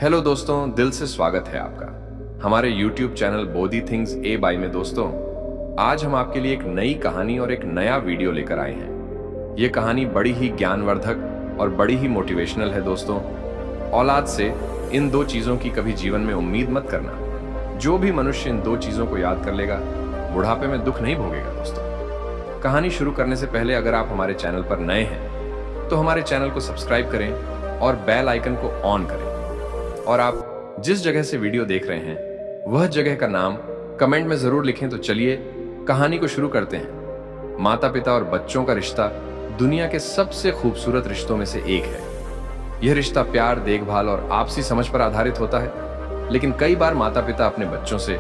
Hello दोस्तों, दिल से स्वागत है आपका हमारे YouTube चैनल बोधी थिंग्स ए बाय में। दोस्तों, आज हम आपके लिए एक नई कहानी और एक नया वीडियो लेकर आए हैं। ये कहानी बड़ी ही ज्ञानवर्धक और बड़ी ही मोटिवेशनल है। दोस्तों, औलाद से इन दो चीजों की कभी जीवन में उम्मीद मत करना। जो भी मनुष्य इन दो चीजों को याद कर लेगा, बुढ़ापे में दुख नहीं भोगेगा। दोस्तों, कहानी शुरू करने से पहले अगर आप हमारे चैनल पर नए हैं तो हमारे चैनल को सब्सक्राइब करें और बेल आइकन को ऑन करें। और आप जिस जगह से वीडियो देख रहे हैं वह जगह का नाम कमेंट में जरूर लिखें। तो चलिए कहानी को शुरू करते हैं। माता पिता और बच्चों का रिश्ता दुनिया के सबसे खूबसूरत रिश्तों में से एक है। यह रिश्ता प्यार, देखभाल और आपसी समझ पर आधारित होता है। लेकिन कई बार माता पिता अपने बच्चों से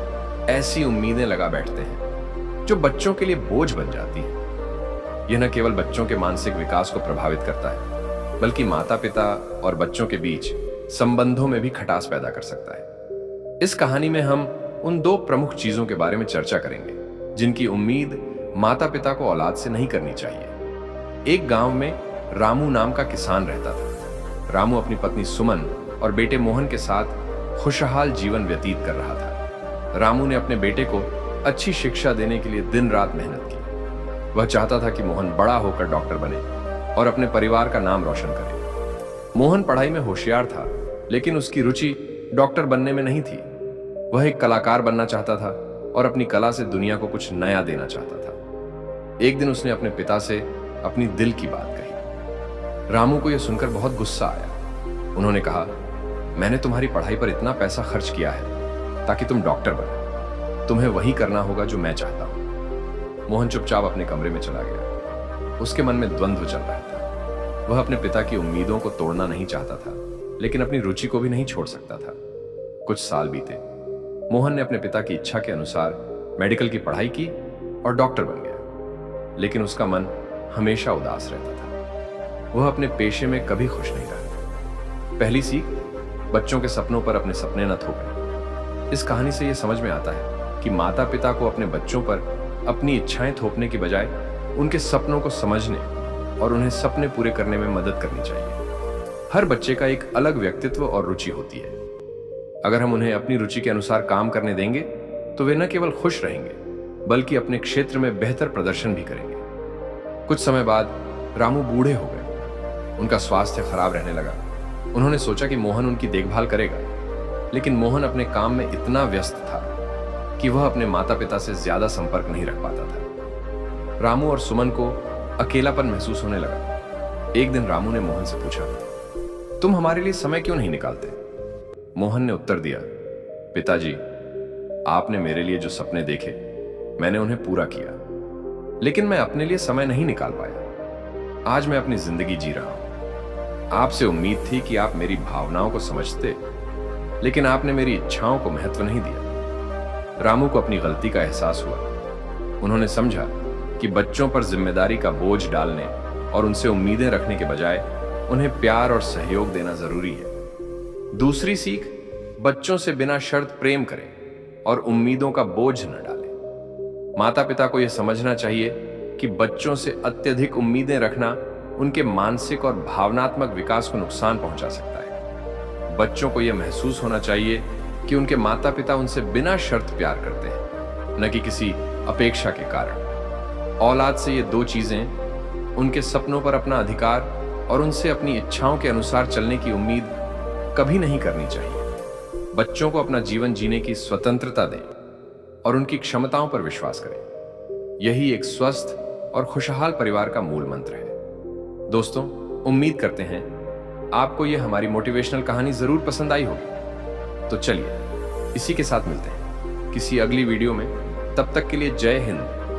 ऐसी उम्मीदें लगा बैठते हैं जो बच्चों के लिए बोझ बन जाती है। यह न केवल बच्चों के मानसिक विकास को प्रभावित करता है, बल्कि माता पिता और बच्चों के बीच संबंधों में भी खटास पैदा कर सकता है। इस कहानी में हम उन दो प्रमुख चीजों के बारे में चर्चा करेंगे जिनकी उम्मीद माता पिता को औलाद से नहीं करनी चाहिए। एक गांव में रामू नाम का किसान रहता था। रामू अपनी पत्नी सुमन और बेटे मोहन के साथ खुशहाल जीवन व्यतीत कर रहा था। रामू ने अपने बेटे को अच्छी शिक्षा देने के लिए दिन रात मेहनत की। वह चाहता था कि मोहन बड़ा होकर डॉक्टर बने और अपने परिवार का नाम रोशन करे। मोहन पढ़ाई में होशियार था, लेकिन उसकी रुचि डॉक्टर बनने में नहीं थी। वह एक कलाकार बनना चाहता था और अपनी कला से दुनिया को कुछ नया देना चाहता था। एक दिन उसने अपने पिता से अपनी दिल की बात कही। रामू को यह सुनकर बहुत गुस्सा आया। उन्होंने कहा, मैंने तुम्हारी पढ़ाई पर इतना पैसा खर्च किया है ताकि तुम डॉक्टर बनो। तुम्हें वही करना होगा जो मैं चाहता हूं। मोहन चुपचाप अपने कमरे में चला गया। उसके मन में द्वंद्व चल रहा था। वह अपने पिता की उम्मीदों को तोड़ना नहीं चाहता था, लेकिन अपनी रुचि को भी नहीं छोड़ सकता था। कुछ साल बीते। मोहन ने अपने पिता की इच्छा के अनुसार मेडिकल की पढ़ाई की और डॉक्टर बन गया। लेकिन उसका मन हमेशा उदास रहता था। वह अपने पेशे में कभी खुश नहीं रहा। पहली सीख, बच्चों के सपनों पर अपने सपने न थोपें। इस कहानी से यह समझ में आता है कि माता पिता को अपने बच्चों पर अपनी इच्छाएं थोपने की बजाय उनके सपनों को समझने और उन्हें सपने पूरे करने में मदद करनी चाहिए। हर बच्चे का एक अलग व्यक्तित्व और रुचि होती है। अगर हम उन्हें अपनी रुचि के अनुसार काम करने देंगे तो वे न केवल खुश रहेंगे, बल्कि अपने क्षेत्र में बेहतर प्रदर्शन भी करेंगे। कुछ समय बाद रामू बूढ़े हो गए। उनका स्वास्थ्य खराब रहने लगा। उन्होंने सोचा कि मोहन उनकी देखभाल करेगा, लेकिन मोहन अपने काम में इतना व्यस्त था कि वह अपने माता पिता से ज्यादा संपर्क नहीं रख पाता था। रामू और सुमन को अकेलापन महसूस होने लगा। एक दिन रामू ने मोहन से पूछा, तुम हमारे लिए समय क्यों नहीं निकालते? मोहन ने उत्तर दिया, पिताजी, आपने मेरे लिए जो सपने देखे मैंने उन्हें पूरा किया, लेकिन मैं अपने लिए समय नहीं निकाल पाया। आज मैं अपनी जिंदगी जी रहा हूं। आपसे उम्मीद थी कि आप मेरी भावनाओं को समझते, लेकिन आपने मेरी इच्छाओं को महत्व नहीं दिया। रामू को अपनी गलती का एहसास हुआ। उन्होंने समझा कि बच्चों पर जिम्मेदारी का बोझ डालने और उनसे उम्मीदें रखने के बजाय उन्हें प्यार और सहयोग देना जरूरी है। दूसरी सीख, बच्चों से बिना शर्त प्रेम करें और उम्मीदों का बोझ न डालें। माता पिता को यह समझना चाहिए कि बच्चों से अत्यधिक उम्मीदें रखना उनके मानसिक और भावनात्मक विकास को नुकसान पहुंचा सकता है। बच्चों को यह महसूस होना चाहिए कि उनके माता पिता उनसे बिना शर्त प्यार करते हैं, न कि किसी अपेक्षा के कारण। औलाद से ये दो चीजें, उनके सपनों पर अपना अधिकार और उनसे अपनी इच्छाओं के अनुसार चलने की उम्मीद कभी नहीं करनी चाहिए। बच्चों को अपना जीवन जीने की स्वतंत्रता दें और उनकी क्षमताओं पर विश्वास करें। यही एक स्वस्थ और खुशहाल परिवार का मूल मंत्र है। दोस्तों, उम्मीद करते हैं आपको यह हमारी मोटिवेशनल कहानी जरूर पसंद आई होगी। तो चलिए इसी के साथ मिलते हैं किसी अगली वीडियो में। तब तक के लिए जय हिंद।